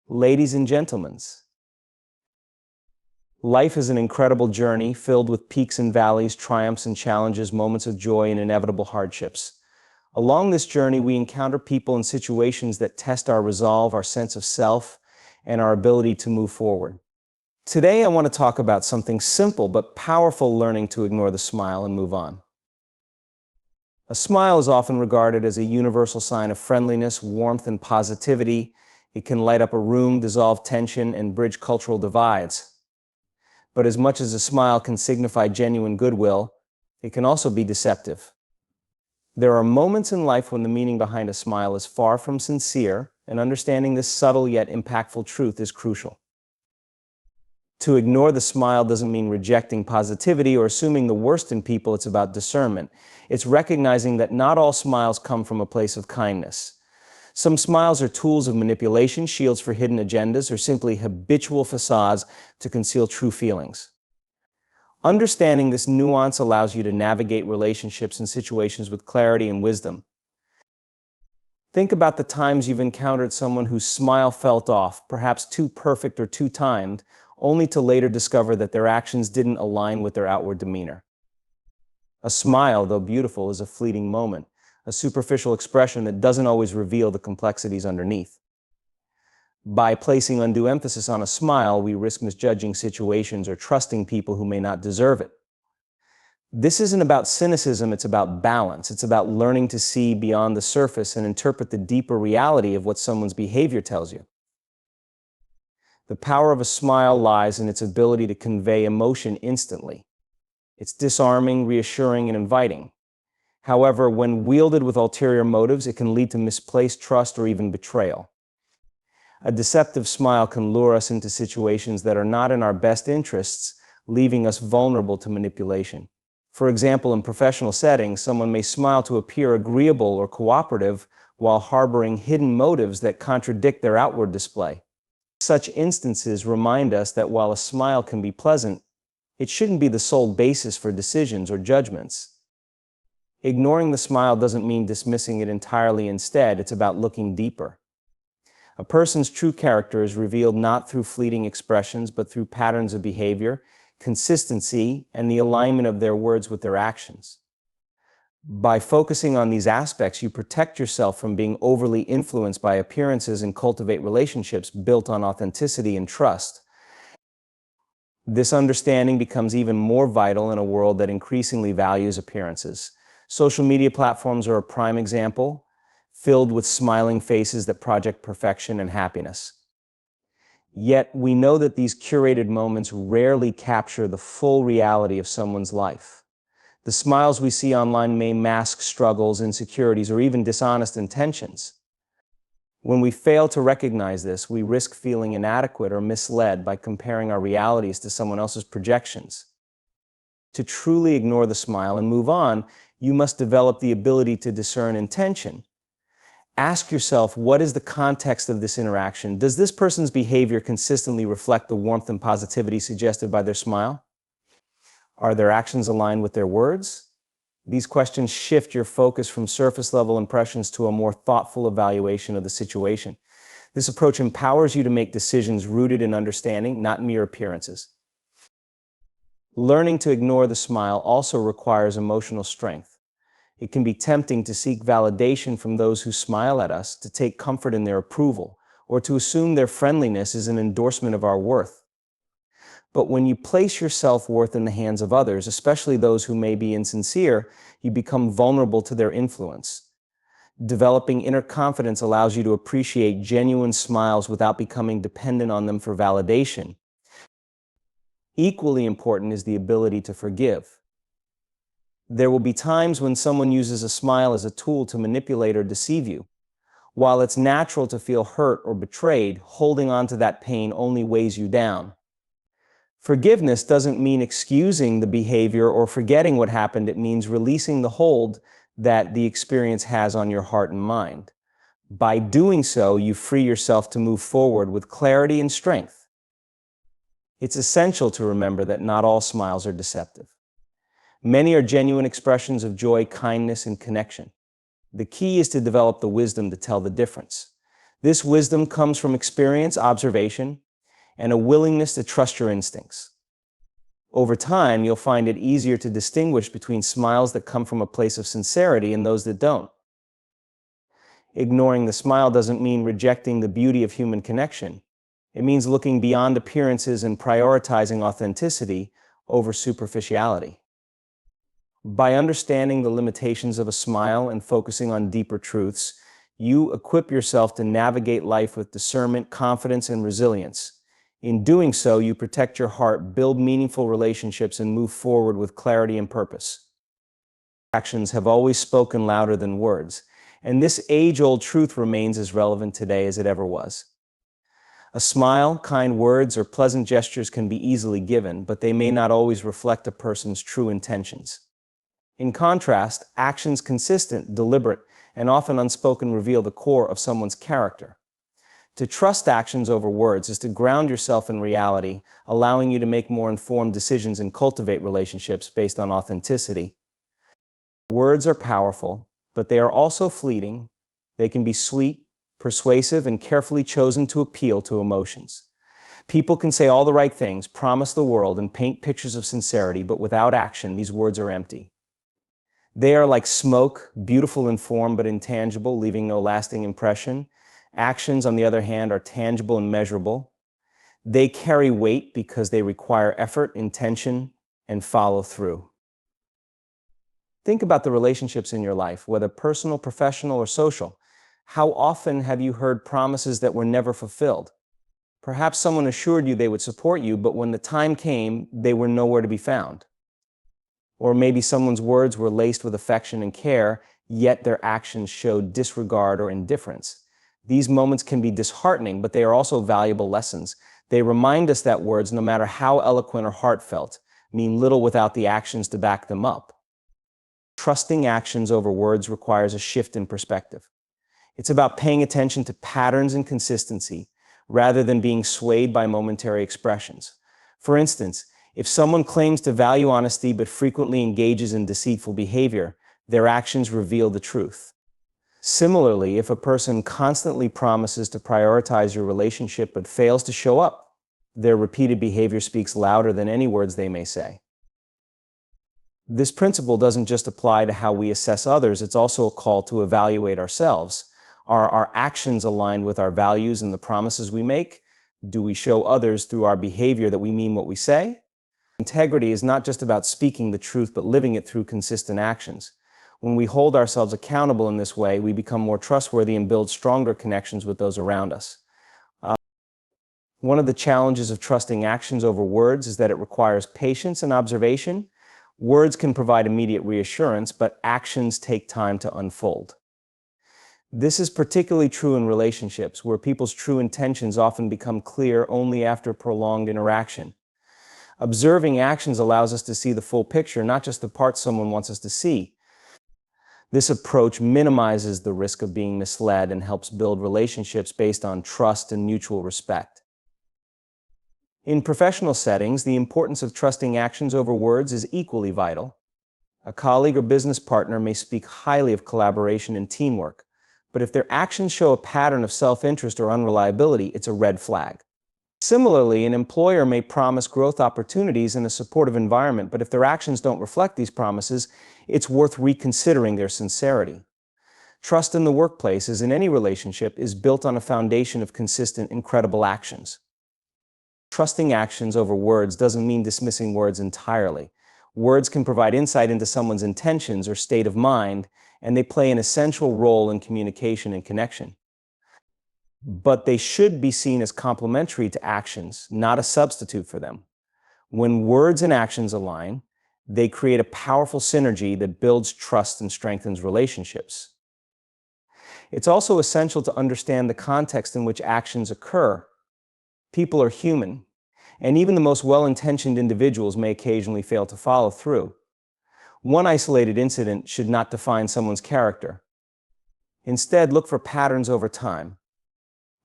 Ladies and gentlemen, life is an incredible journey filled with peaks and valleys, triumphs and challenges, moments of joy and inevitable hardships. Along this journey, we encounter people and situations that test our resolve, our sense of self, and our ability to move forward. Today, I want to talk about something simple but powerful: learning to ignore the smile and move on. A smile is often regarded as a universal sign of friendliness, warmth, and positivity. It can light up a room, dissolve tension, and bridge cultural divides. But as much as a smile can signify genuine goodwill, it can also be deceptive. There are moments in life when the meaning behind a smile is far from sincere, and understanding this subtle yet impactful truth is crucial. To ignore the smile doesn't mean rejecting positivity or assuming the worst in people. It's about discernment. It's recognizing that not all smiles come from a place of kindness. Some smiles are tools of manipulation, shields for hidden agendas, or simply habitual facades to conceal true feelings. Understanding this nuance allows you to navigate relationships and situations with clarity and wisdom. Think about the times you've encountered someone whose smile felt off, perhaps too perfect or too timed, only to later discover that their actions didn't align with their outward demeanor. A smile, though beautiful, is a fleeting moment, a superficial expression that doesn't always reveal the complexities underneath. By placing undue emphasis on a smile, we risk misjudging situations or trusting people who may not deserve it. This isn't about cynicism, it's about balance. It's about learning to see beyond the surface and interpret the deeper reality of what someone's behavior tells you. The power of a smile lies in its ability to convey emotion instantly. It's disarming, reassuring, and inviting. However, when wielded with ulterior motives, it can lead to misplaced trust or even betrayal. A deceptive smile can lure us into situations that are not in our best interests, leaving us vulnerable to manipulation. For example, in professional settings, someone may smile to appear agreeable or cooperative while harboring hidden motives that contradict their outward display. Such instances remind us that while a smile can be pleasant, it shouldn't be the sole basis for decisions or judgments. Ignoring the smile doesn't mean dismissing it entirely. Instead, it's about looking deeper. A person's true character is revealed not through fleeting expressions, but through patterns of behavior, consistency, and the alignment of their words with their actions. By focusing on these aspects, you protect yourself from being overly influenced by appearances and cultivate relationships built on authenticity and trust. This understanding becomes even more vital in a world that increasingly values appearances. Social media platforms are a prime example, filled with smiling faces that project perfection and happiness. Yet, we know that these curated moments rarely capture the full reality of someone's life. The smiles we see online may mask struggles, insecurities, or even dishonest intentions. When we fail to recognize this, we risk feeling inadequate or misled by comparing our realities to someone else's projections. To truly ignore the smile and move on, you must develop the ability to discern intention. Ask yourself, what is the context of this interaction? Does this person's behavior consistently reflect the warmth and positivity suggested by their smile? Are their actions aligned with their words? These questions shift your focus from surface-level impressions to a more thoughtful evaluation of the situation. This approach empowers you to make decisions rooted in understanding, not mere appearances. Learning to ignore the smile also requires emotional strength. It can be tempting to seek validation from those who smile at us, to take comfort in their approval, or to assume their friendliness is an endorsement of our worth. But when you place your self-worth in the hands of others, especially those who may be insincere, you become vulnerable to their influence. Developing inner confidence allows you to appreciate genuine smiles without becoming dependent on them for validation. Equally important is the ability to forgive. There will be times when someone uses a smile as a tool to manipulate or deceive you. While it's natural to feel hurt or betrayed, holding on to that pain only weighs you down. Forgiveness doesn't mean excusing the behavior or forgetting what happened. It means releasing the hold that the experience has on your heart and mind. By doing so, you free yourself to move forward with clarity and strength. It's essential to remember that not all smiles are deceptive. Many are genuine expressions of joy, kindness, and connection. The key is to develop the wisdom to tell the difference. This wisdom comes from experience, observation, and a willingness to trust your instincts. Over time, you'll find it easier to distinguish between smiles that come from a place of sincerity and those that don't. Ignoring the smile doesn't mean rejecting the beauty of human connection. It means looking beyond appearances and prioritizing authenticity over superficiality. By understanding the limitations of a smile and focusing on deeper truths, you equip yourself to navigate life with discernment, confidence, and resilience. In doing so, you protect your heart, build meaningful relationships, and move forward with clarity and purpose. Actions have always spoken louder than words, and this age-old truth remains as relevant today as it ever was. A smile, kind words, or pleasant gestures can be easily given, but they may not always reflect a person's true intentions. In contrast, actions consistent, deliberate, and often unspoken reveal the core of someone's character. To trust actions over words is to ground yourself in reality, allowing you to make more informed decisions and cultivate relationships based on authenticity. Words are powerful, but they are also fleeting. They can be sweet, persuasive, and carefully chosen to appeal to emotions. People can say all the right things, promise the world, and paint pictures of sincerity, but without action, these words are empty. They are like smoke, beautiful in form but intangible, leaving no lasting impression. Actions, on the other hand, are tangible and measurable. They carry weight because they require effort, intention, and follow through. Think about the relationships in your life, whether personal, professional, or social. How often have you heard promises that were never fulfilled? Perhaps someone assured you they would support you, but when the time came, they were nowhere to be found. Or maybe someone's words were laced with affection and care, yet their actions showed disregard or indifference. These moments can be disheartening, but they are also valuable lessons. They remind us that words, no matter how eloquent or heartfelt, mean little without the actions to back them up. Trusting actions over words requires a shift in perspective. It's about paying attention to patterns and consistency, rather than being swayed by momentary expressions. For instance, if someone claims to value honesty but frequently engages in deceitful behavior, their actions reveal the truth. Similarly, if a person constantly promises to prioritize your relationship but fails to show up, their repeated behavior speaks louder than any words they may say. This principle doesn't just apply to how we assess others, it's also a call to evaluate ourselves. Are our actions aligned with our values and the promises we make? Do we show others through our behavior that we mean what we say? Integrity is not just about speaking the truth, but living it through consistent actions. When we hold ourselves accountable in this way, we become more trustworthy and build stronger connections with those around us. One of the challenges of trusting actions over words is that it requires patience and observation. Words can provide immediate reassurance, but actions take time to unfold. This is particularly true in relationships, where people's true intentions often become clear only after prolonged interaction. Observing actions allows us to see the full picture, not just the parts someone wants us to see. This approach minimizes the risk of being misled and helps build relationships based on trust and mutual respect. In professional settings, the importance of trusting actions over words is equally vital. A colleague or business partner may speak highly of collaboration and teamwork, but if their actions show a pattern of self-interest or unreliability, it's a red flag. Similarly, an employer may promise growth opportunities in a supportive environment, but if their actions don't reflect these promises, it's worth reconsidering their sincerity. Trust in the workplace, as in any relationship, is built on a foundation of consistent and credible actions. Trusting actions over words doesn't mean dismissing words entirely. Words can provide insight into someone's intentions or state of mind, and they play an essential role in communication and connection. But they should be seen as complementary to actions, not a substitute for them. When words and actions align, they create a powerful synergy that builds trust and strengthens relationships. It's also essential to understand the context in which actions occur. People are human, and even the most well-intentioned individuals may occasionally fail to follow through. One isolated incident should not define someone's character. Instead, look for patterns over time.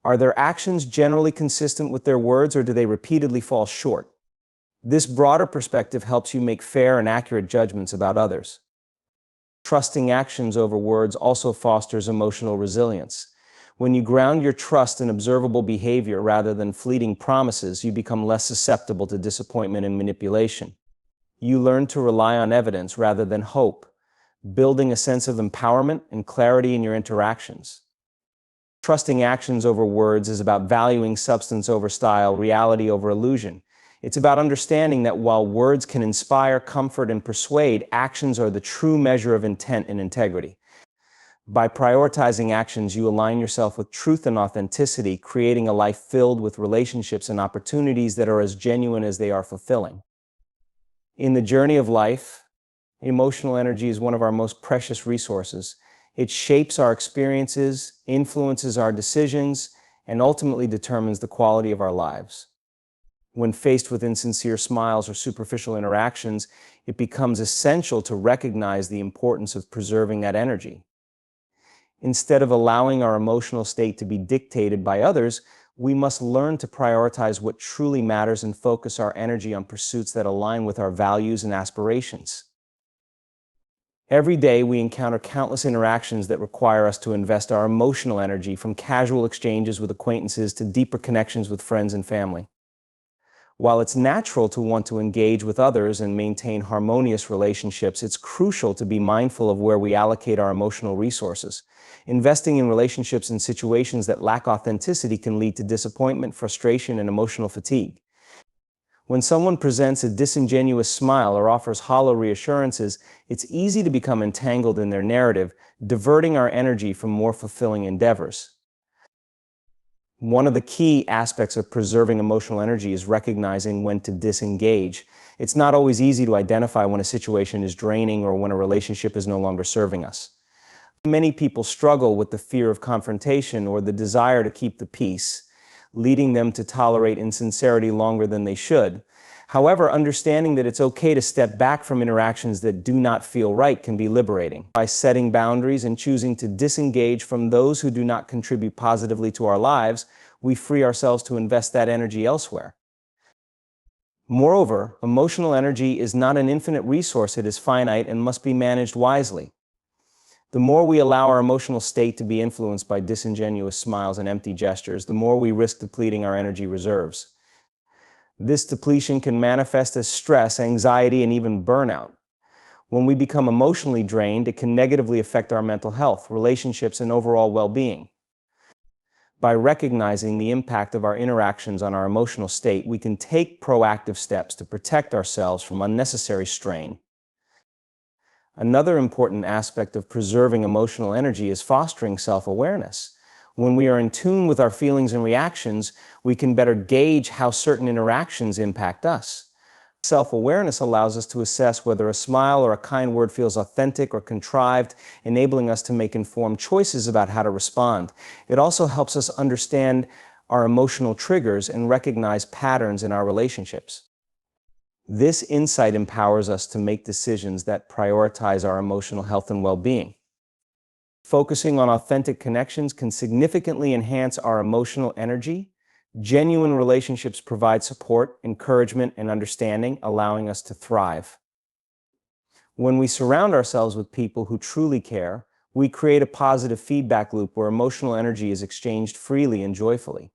Are their actions generally consistent with their words, or do they repeatedly fall short? This broader perspective helps you make fair and accurate judgments about others. Trusting actions over words also fosters emotional resilience. When you ground your trust in observable behavior rather than fleeting promises, you become less susceptible to disappointment and manipulation. You learn to rely on evidence rather than hope, building a sense of empowerment and clarity in your interactions. Trusting actions over words is about valuing substance over style, reality over illusion. It's about understanding that while words can inspire, comfort, and persuade, actions are the true measure of intent and integrity. By prioritizing actions, you align yourself with truth and authenticity, creating a life filled with relationships and opportunities that are as genuine as they are fulfilling. In the journey of life, emotional energy is one of our most precious resources. It shapes our experiences, influences our decisions, and ultimately determines the quality of our lives. When faced with insincere smiles or superficial interactions, it becomes essential to recognize the importance of preserving that energy. Instead of allowing our emotional state to be dictated by others, we must learn to prioritize what truly matters and focus our energy on pursuits that align with our values and aspirations. Every day, we encounter countless interactions that require us to invest our emotional energy, from casual exchanges with acquaintances to deeper connections with friends and family. While it's natural to want to engage with others and maintain harmonious relationships, it's crucial to be mindful of where we allocate our emotional resources. Investing in relationships in situations that lack authenticity can lead to disappointment, frustration, and emotional fatigue. When someone presents a disingenuous smile or offers hollow reassurances, it's easy to become entangled in their narrative, diverting our energy from more fulfilling endeavors. One of the key aspects of preserving emotional energy is recognizing when to disengage. It's not always easy to identify when a situation is draining or when a relationship is no longer serving us. Many people struggle with the fear of confrontation or the desire to keep the peace, leading them to tolerate insincerity longer than they should. However, understanding that it's okay to step back from interactions that do not feel right can be liberating. By setting boundaries and choosing to disengage from those who do not contribute positively to our lives, we free ourselves to invest that energy elsewhere. Moreover, emotional energy is not an infinite resource. It is finite and must be managed wisely. The more we allow our emotional state to be influenced by disingenuous smiles and empty gestures, the more we risk depleting our energy reserves. This depletion can manifest as stress, anxiety, and even burnout. When we become emotionally drained, it can negatively affect our mental health, relationships, and overall well-being. By recognizing the impact of our interactions on our emotional state, we can take proactive steps to protect ourselves from unnecessary strain. Another important aspect of preserving emotional energy is fostering self-awareness. When we are in tune with our feelings and reactions, we can better gauge how certain interactions impact us. Self-awareness allows us to assess whether a smile or a kind word feels authentic or contrived, enabling us to make informed choices about how to respond. It also helps us understand our emotional triggers and recognize patterns in our relationships. This insight empowers us to make decisions that prioritize our emotional health and well-being. Focusing on authentic connections can significantly enhance our emotional energy. Genuine relationships provide support, encouragement, and understanding, allowing us to thrive. When we surround ourselves with people who truly care, we create a positive feedback loop where emotional energy is exchanged freely and joyfully.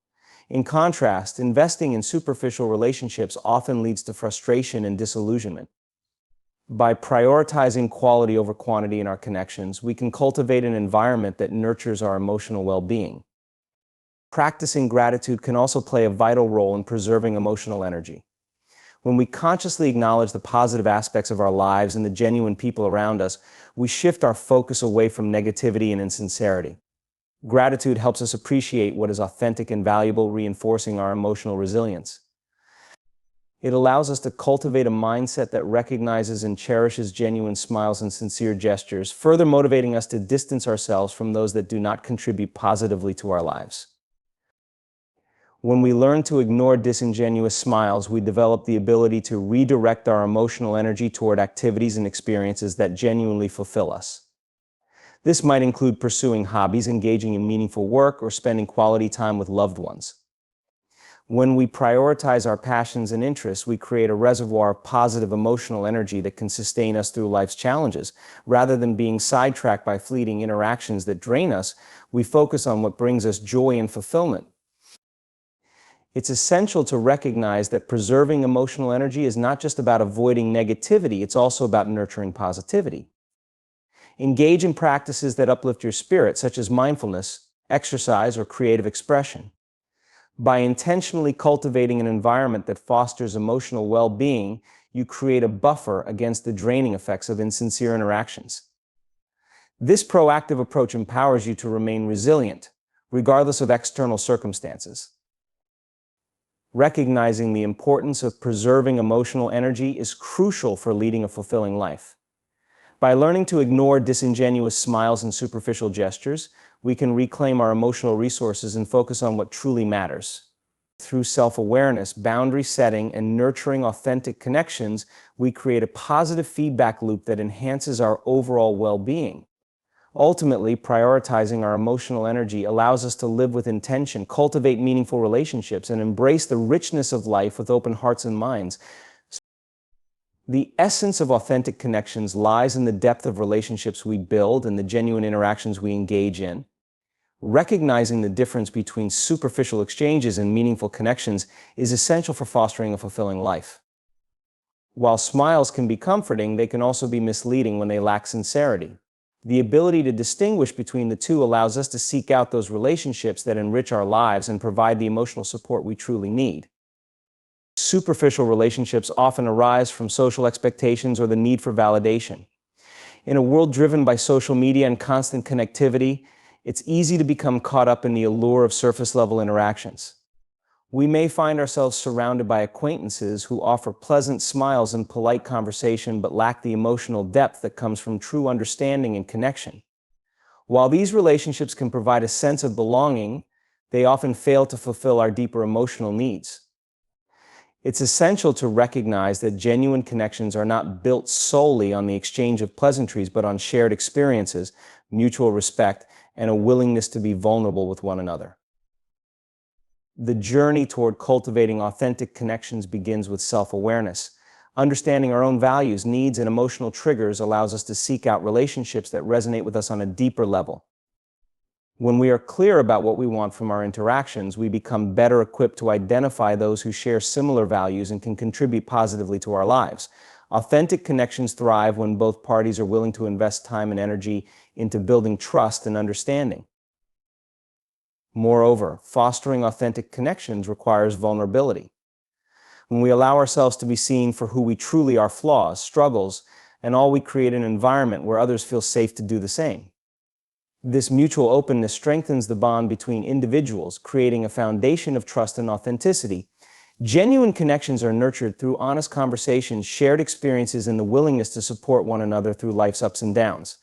In contrast, investing in superficial relationships often leads to frustration and disillusionment. By prioritizing quality over quantity in our connections, we can cultivate an environment that nurtures our emotional well-being. Practicing gratitude can also play a vital role in preserving emotional energy. When we consciously acknowledge the positive aspects of our lives and the genuine people around us, we shift our focus away from negativity and insincerity. Gratitude helps us appreciate what is authentic and valuable, reinforcing our emotional resilience. It allows us to cultivate a mindset that recognizes and cherishes genuine smiles and sincere gestures, further motivating us to distance ourselves from those that do not contribute positively to our lives. When we learn to ignore disingenuous smiles, we develop the ability to redirect our emotional energy toward activities and experiences that genuinely fulfill us. This might include pursuing hobbies, engaging in meaningful work, or spending quality time with loved ones. When we prioritize our passions and interests, we create a reservoir of positive emotional energy that can sustain us through life's challenges. Rather than being sidetracked by fleeting interactions that drain us, we focus on what brings us joy and fulfillment. It's essential to recognize that preserving emotional energy is not just about avoiding negativity, it's also about nurturing positivity. Engage in practices that uplift your spirit, such as mindfulness, exercise, or creative expression. By intentionally cultivating an environment that fosters emotional well-being, you create a buffer against the draining effects of insincere interactions. This proactive approach empowers you to remain resilient, regardless of external circumstances. Recognizing the importance of preserving emotional energy is crucial for leading a fulfilling life. By learning to ignore disingenuous smiles and superficial gestures, we can reclaim our emotional resources and focus on what truly matters. Through self-awareness, boundary setting, and nurturing authentic connections, we create a positive feedback loop that enhances our overall well-being. Ultimately, prioritizing our emotional energy allows us to live with intention, cultivate meaningful relationships, and embrace the richness of life with open hearts and minds. The essence of authentic connections lies in the depth of relationships we build and the genuine interactions we engage in. Recognizing the difference between superficial exchanges and meaningful connections is essential for fostering a fulfilling life. While smiles can be comforting, they can also be misleading when they lack sincerity. The ability to distinguish between the two allows us to seek out those relationships that enrich our lives and provide the emotional support we truly need. Superficial relationships often arise from social expectations or the need for validation. In a world driven by social media and constant connectivity, it's easy to become caught up in the allure of surface-level interactions. We may find ourselves surrounded by acquaintances who offer pleasant smiles and polite conversation but lack the emotional depth that comes from true understanding and connection. While these relationships can provide a sense of belonging, they often fail to fulfill our deeper emotional needs. It's essential to recognize that genuine connections are not built solely on the exchange of pleasantries, but on shared experiences, mutual respect, and a willingness to be vulnerable with one another. The journey toward cultivating authentic connections begins with self-awareness. Understanding our own values, needs, and emotional triggers allows us to seek out relationships that resonate with us on a deeper level. When we are clear about what we want from our interactions, we become better equipped to identify those who share similar values and can contribute positively to our lives. Authentic connections thrive when both parties are willing to invest time and energy into building trust and understanding. Moreover, fostering authentic connections requires vulnerability. When we allow ourselves to be seen for who we truly are, flaws, struggles, and all, we create an environment where others feel safe to do the same. This mutual openness strengthens the bond between individuals, creating a foundation of trust and authenticity. Genuine connections are nurtured through honest conversations, shared experiences, and the willingness to support one another through life's ups and downs.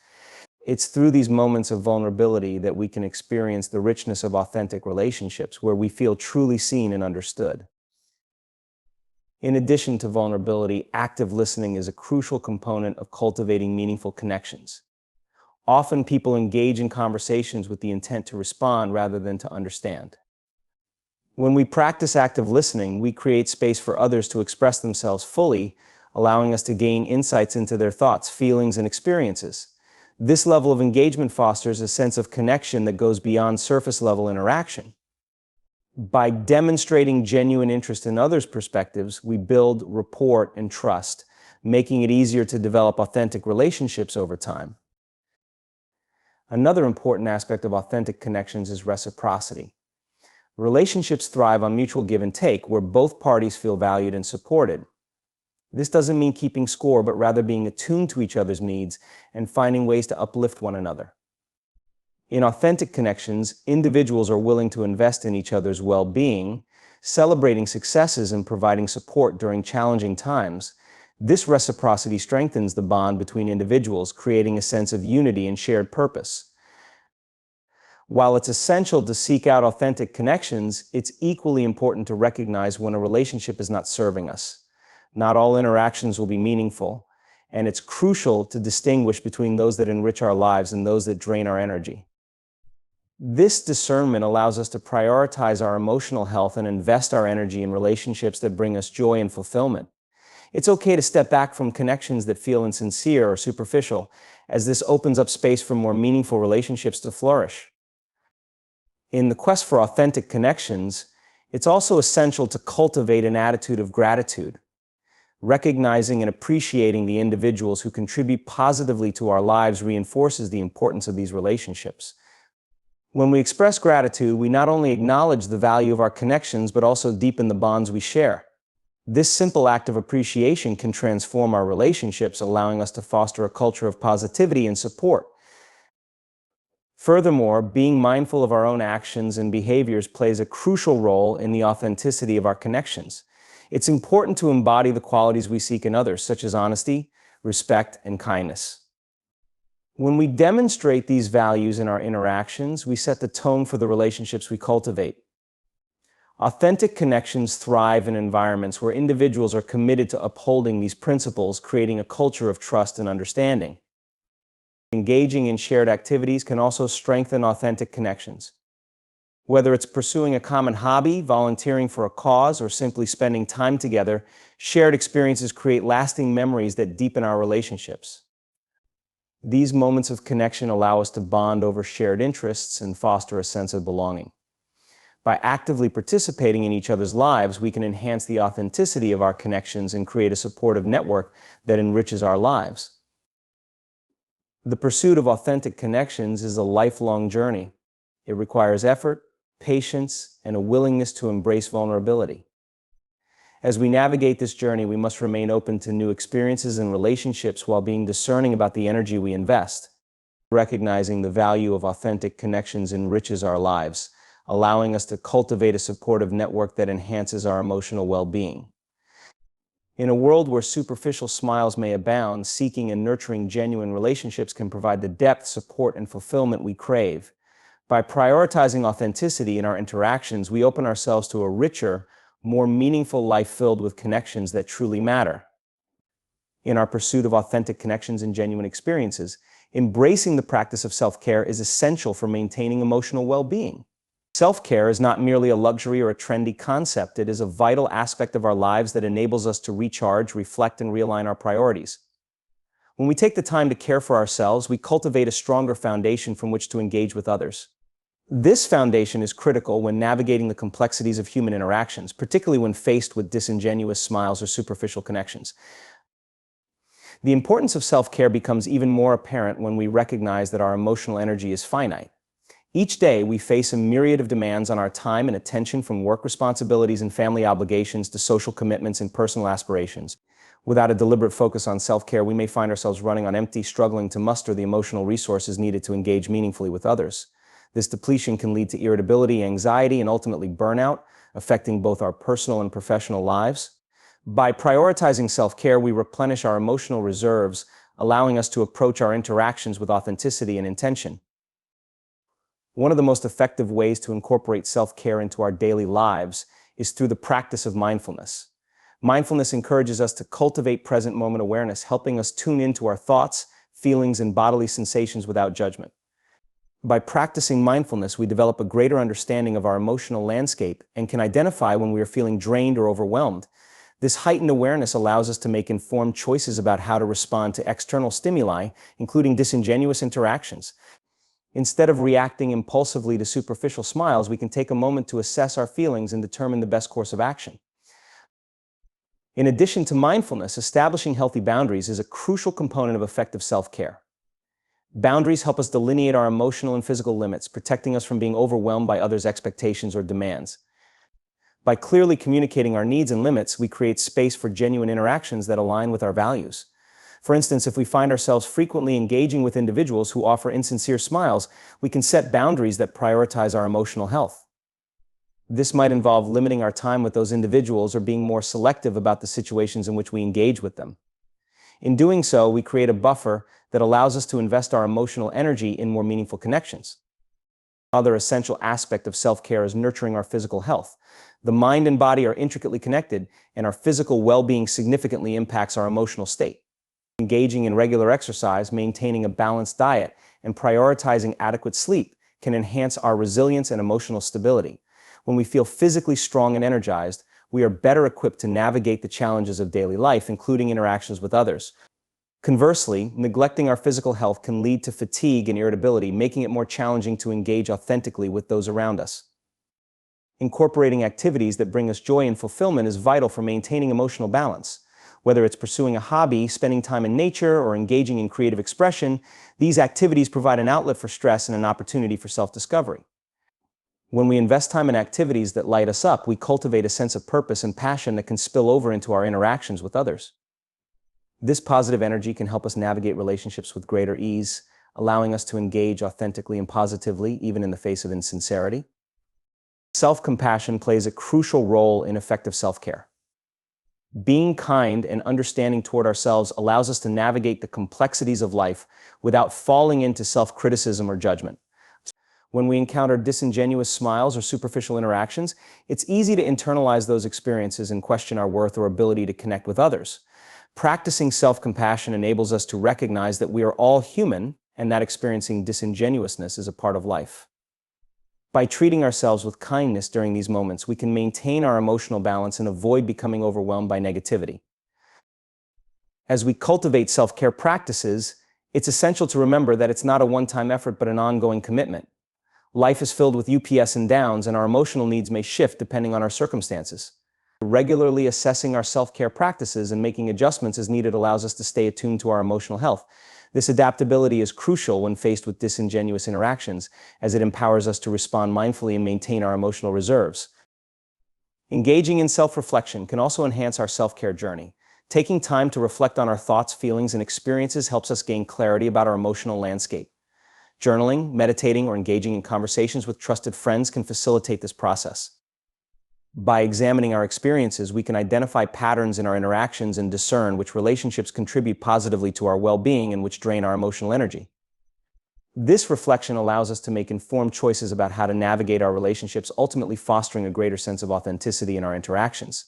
It's through these moments of vulnerability that we can experience the richness of authentic relationships, where we feel truly seen and understood. In addition to vulnerability, active listening is a crucial component of cultivating meaningful connections. Often people engage in conversations with the intent to respond rather than to understand. When we practice active listening, we create space for others to express themselves fully, allowing us to gain insights into their thoughts, feelings, and experiences. This level of engagement fosters a sense of connection that goes beyond surface-level interaction. By demonstrating genuine interest in others' perspectives, we build rapport and trust, making it easier to develop authentic relationships over time. Another important aspect of authentic connections is reciprocity. Relationships thrive on mutual give and take, where both parties feel valued and supported. This doesn't mean keeping score, but rather being attuned to each other's needs and finding ways to uplift one another. In authentic connections, individuals are willing to invest in each other's well-being, celebrating successes and providing support during challenging times. This reciprocity strengthens the bond between individuals, creating a sense of unity and shared purpose. While it's essential to seek out authentic connections, it's equally important to recognize when a relationship is not serving us. Not all interactions will be meaningful, and it's crucial to distinguish between those that enrich our lives and those that drain our energy. This discernment allows us to prioritize our emotional health and invest our energy in relationships that bring us joy and fulfillment. It's okay to step back from connections that feel insincere or superficial, as this opens up space for more meaningful relationships to flourish. In the quest for authentic connections, it's also essential to cultivate an attitude of gratitude, recognizing and appreciating the individuals who contribute positively to our lives reinforces the importance of these relationships. When we express gratitude, we not only acknowledge the value of our connections, but also deepen the bonds we share. This simple act of appreciation can transform our relationships, allowing us to foster a culture of positivity and support. Furthermore, being mindful of our own actions and behaviors plays a crucial role in the authenticity of our connections. It's important to embody the qualities we seek in others, such as honesty, respect, and kindness. When we demonstrate these values in our interactions, we set the tone for the relationships we cultivate. Authentic connections thrive in environments where individuals are committed to upholding these principles, creating a culture of trust and understanding. Engaging in shared activities can also strengthen authentic connections. Whether it's pursuing a common hobby, volunteering for a cause, or simply spending time together, shared experiences create lasting memories that deepen our relationships. These moments of connection allow us to bond over shared interests and foster a sense of belonging. By actively participating in each other's lives, we can enhance the authenticity of our connections and create a supportive network that enriches our lives. The pursuit of authentic connections is a lifelong journey. It requires effort, patience, and a willingness to embrace vulnerability. As we navigate this journey, we must remain open to new experiences and relationships while being discerning about the energy we invest. Recognizing the value of authentic connections enriches our lives, allowing us to cultivate a supportive network that enhances our emotional well-being. In a world where superficial smiles may abound, seeking and nurturing genuine relationships can provide the depth, support, and fulfillment we crave. By prioritizing authenticity in our interactions, we open ourselves to a richer, more meaningful life filled with connections that truly matter. In our pursuit of authentic connections and genuine experiences, embracing the practice of self-care is essential for maintaining emotional well-being. Self-care is not merely a luxury or a trendy concept. It is a vital aspect of our lives that enables us to recharge, reflect, and realign our priorities. When we take the time to care for ourselves, we cultivate a stronger foundation from which to engage with others. This foundation is critical when navigating the complexities of human interactions, particularly when faced with disingenuous smiles or superficial connections. The importance of self-care becomes even more apparent when we recognize that our emotional energy is finite. Each day, we face a myriad of demands on our time and attention, from work responsibilities and family obligations to social commitments and personal aspirations. Without a deliberate focus on self-care, we may find ourselves running on empty, struggling to muster the emotional resources needed to engage meaningfully with others. This depletion can lead to irritability, anxiety, and ultimately burnout, affecting both our personal and professional lives. By prioritizing self-care, we replenish our emotional reserves, allowing us to approach our interactions with authenticity and intention. One of the most effective ways to incorporate self-care into our daily lives is through the practice of mindfulness. Mindfulness encourages us to cultivate present moment awareness, helping us tune into our thoughts, feelings, and bodily sensations without judgment. By practicing mindfulness, we develop a greater understanding of our emotional landscape and can identify when we are feeling drained or overwhelmed. This heightened awareness allows us to make informed choices about how to respond to external stimuli, including disingenuous interactions. Instead of reacting impulsively to superficial smiles, we can take a moment to assess our feelings and determine the best course of action. In addition to mindfulness, establishing healthy boundaries is a crucial component of effective self-care. Boundaries help us delineate our emotional and physical limits, protecting us from being overwhelmed by others' expectations or demands. By clearly communicating our needs and limits, we create space for genuine interactions that align with our values. For instance, if we find ourselves frequently engaging with individuals who offer insincere smiles, we can set boundaries that prioritize our emotional health. This might involve limiting our time with those individuals or being more selective about the situations in which we engage with them. In doing so, we create a buffer that allows us to invest our emotional energy in more meaningful connections. Another essential aspect of self-care is nurturing our physical health. The mind and body are intricately connected, and our physical well-being significantly impacts our emotional state. Engaging in regular exercise, maintaining a balanced diet, and prioritizing adequate sleep can enhance our resilience and emotional stability. When we feel physically strong and energized, we are better equipped to navigate the challenges of daily life, including interactions with others. Conversely, neglecting our physical health can lead to fatigue and irritability, making it more challenging to engage authentically with those around us. Incorporating activities that bring us joy and fulfillment is vital for maintaining emotional balance. Whether it's pursuing a hobby, spending time in nature, or engaging in creative expression, these activities provide an outlet for stress and an opportunity for self-discovery. When we invest time in activities that light us up, we cultivate a sense of purpose and passion that can spill over into our interactions with others. This positive energy can help us navigate relationships with greater ease, allowing us to engage authentically and positively, even in the face of insincerity. Self-compassion plays a crucial role in effective self-care. Being kind and understanding toward ourselves allows us to navigate the complexities of life without falling into self-criticism or judgment. When we encounter disingenuous smiles or superficial interactions, it's easy to internalize those experiences and question our worth or ability to connect with others. Practicing self-compassion enables us to recognize that we are all human and that experiencing disingenuousness is a part of life. By treating ourselves with kindness during these moments, we can maintain our emotional balance and avoid becoming overwhelmed by negativity. As we cultivate self-care practices, it's essential to remember that it's not a one-time effort but an ongoing commitment. Life is filled with ups and downs, and our emotional needs may shift depending on our circumstances. Regularly assessing our self-care practices and making adjustments as needed allows us to stay attuned to our emotional health. This adaptability is crucial when faced with disingenuous interactions, as it empowers us to respond mindfully and maintain our emotional reserves. Engaging in self-reflection can also enhance our self-care journey. Taking time to reflect on our thoughts, feelings, and experiences helps us gain clarity about our emotional landscape. Journaling, meditating, or engaging in conversations with trusted friends can facilitate this process. By examining our experiences, we can identify patterns in our interactions and discern which relationships contribute positively to our well-being and which drain our emotional energy. This reflection allows us to make informed choices about how to navigate our relationships, ultimately fostering a greater sense of authenticity in our interactions.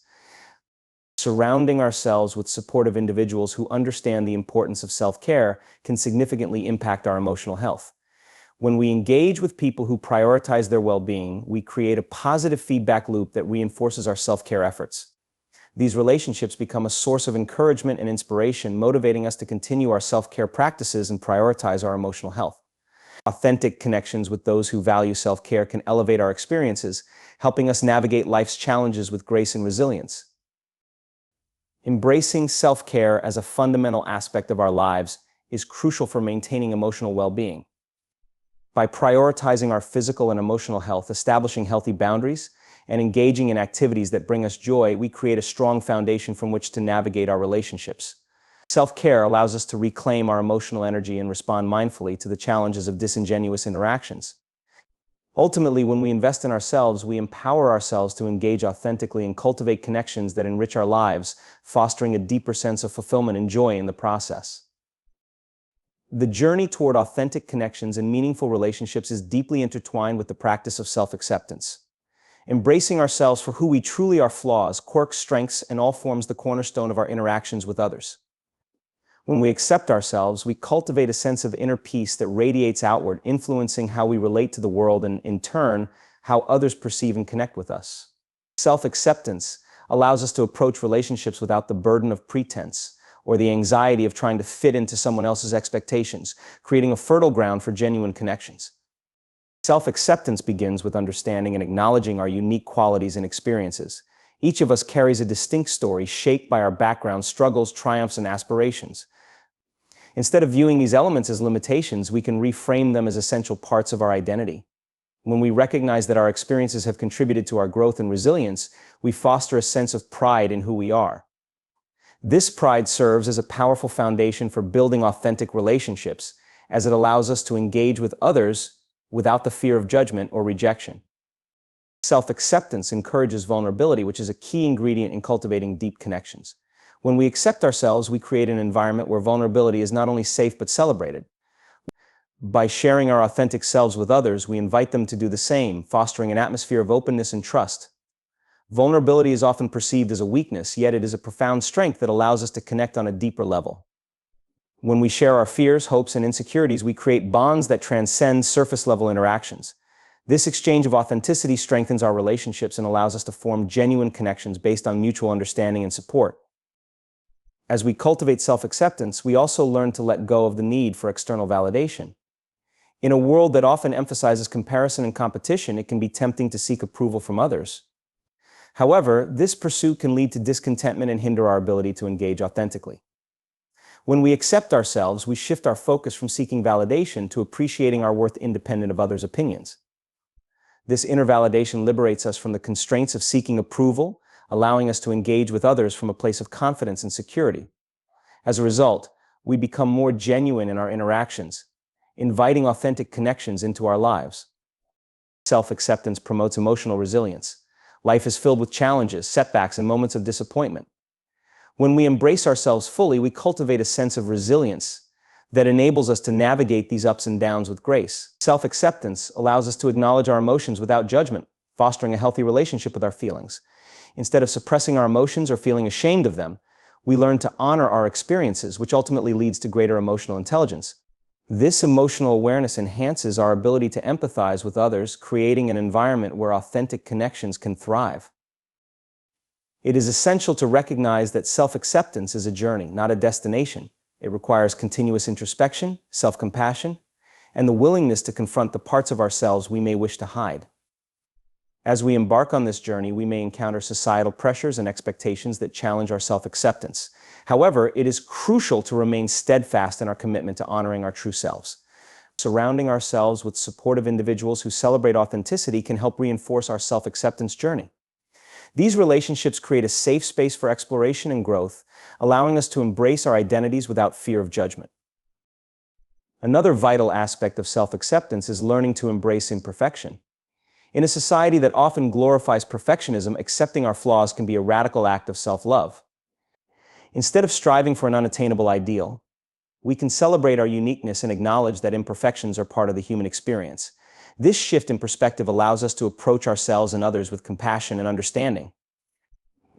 Surrounding ourselves with supportive individuals who understand the importance of self-care can significantly impact our emotional health. When we engage with people who prioritize their well-being, we create a positive feedback loop that reinforces our self-care efforts. These relationships become a source of encouragement and inspiration, motivating us to continue our self-care practices and prioritize our emotional health. Authentic connections with those who value self-care can elevate our experiences, helping us navigate life's challenges with grace and resilience. Embracing self-care as a fundamental aspect of our lives is crucial for maintaining emotional well-being. By prioritizing our physical and emotional health, establishing healthy boundaries, and engaging in activities that bring us joy, we create a strong foundation from which to navigate our relationships. Self-care allows us to reclaim our emotional energy and respond mindfully to the challenges of disingenuous interactions. Ultimately, when we invest in ourselves, we empower ourselves to engage authentically and cultivate connections that enrich our lives, fostering a deeper sense of fulfillment and joy in the process. The journey toward authentic connections and meaningful relationships is deeply intertwined with the practice of self-acceptance. Embracing ourselves for who we truly are, flaws, quirks, strengths, and all forms the cornerstone of our interactions with others. When we accept ourselves, we cultivate a sense of inner peace that radiates outward, influencing how we relate to the world and, in turn, how others perceive and connect with us. Self-acceptance allows us to approach relationships without the burden of pretense or the anxiety of trying to fit into someone else's expectations, creating a fertile ground for genuine connections. Self-acceptance begins with understanding and acknowledging our unique qualities and experiences. Each of us carries a distinct story shaped by our background, struggles, triumphs, and aspirations. Instead of viewing these elements as limitations, we can reframe them as essential parts of our identity. When we recognize that our experiences have contributed to our growth and resilience, we foster a sense of pride in who we are. This pride serves as a powerful foundation for building authentic relationships, as it allows us to engage with others without the fear of judgment or rejection. Self-acceptance encourages vulnerability, which is a key ingredient in cultivating deep connections. When we accept ourselves, we create an environment where vulnerability is not only safe but celebrated. By sharing our authentic selves with others, we invite them to do the same, fostering an atmosphere of openness and trust. Vulnerability is often perceived as a weakness, yet it is a profound strength that allows us to connect on a deeper level. When we share our fears, hopes, and insecurities, we create bonds that transcend surface-level interactions. This exchange of authenticity strengthens our relationships and allows us to form genuine connections based on mutual understanding and support. As we cultivate self-acceptance, we also learn to let go of the need for external validation. In a world that often emphasizes comparison and competition, it can be tempting to seek approval from others. However, this pursuit can lead to discontentment and hinder our ability to engage authentically. When we accept ourselves, we shift our focus from seeking validation to appreciating our worth independent of others' opinions. This inner validation liberates us from the constraints of seeking approval, allowing us to engage with others from a place of confidence and security. As a result, we become more genuine in our interactions, inviting authentic connections into our lives. Self-acceptance promotes emotional resilience. Life is filled with challenges, setbacks, and moments of disappointment. When we embrace ourselves fully, we cultivate a sense of resilience that enables us to navigate these ups and downs with grace. Self-acceptance allows us to acknowledge our emotions without judgment, fostering a healthy relationship with our feelings. Instead of suppressing our emotions or feeling ashamed of them, we learn to honor our experiences, which ultimately leads to greater emotional intelligence. This emotional awareness enhances our ability to empathize with others, creating an environment where authentic connections can thrive. It is essential to recognize that self-acceptance is a journey, not a destination. It requires continuous introspection, self-compassion, and the willingness to confront the parts of ourselves we may wish to hide. As we embark on this journey, we may encounter societal pressures and expectations that challenge our self-acceptance. However, it is crucial to remain steadfast in our commitment to honoring our true selves. Surrounding ourselves with supportive individuals who celebrate authenticity can help reinforce our self-acceptance journey. These relationships create a safe space for exploration and growth, allowing us to embrace our identities without fear of judgment. Another vital aspect of self-acceptance is learning to embrace imperfection. In a society that often glorifies perfectionism, accepting our flaws can be a radical act of self-love. Instead of striving for an unattainable ideal, we can celebrate our uniqueness and acknowledge that imperfections are part of the human experience. This shift in perspective allows us to approach ourselves and others with compassion and understanding.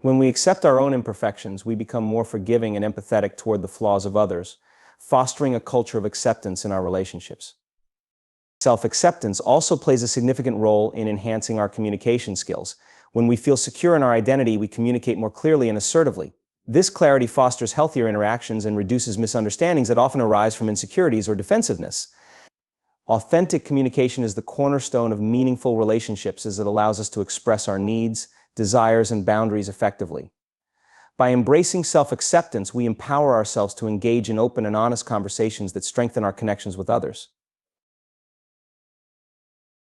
When we accept our own imperfections, we become more forgiving and empathetic toward the flaws of others, fostering a culture of acceptance in our relationships. Self-acceptance also plays a significant role in enhancing our communication skills. When we feel secure in our identity, we communicate more clearly and assertively. This clarity fosters healthier interactions and reduces misunderstandings that often arise from insecurities or defensiveness. Authentic communication is the cornerstone of meaningful relationships as it allows us to express our needs, desires, and boundaries effectively. By embracing self-acceptance, we empower ourselves to engage in open and honest conversations that strengthen our connections with others.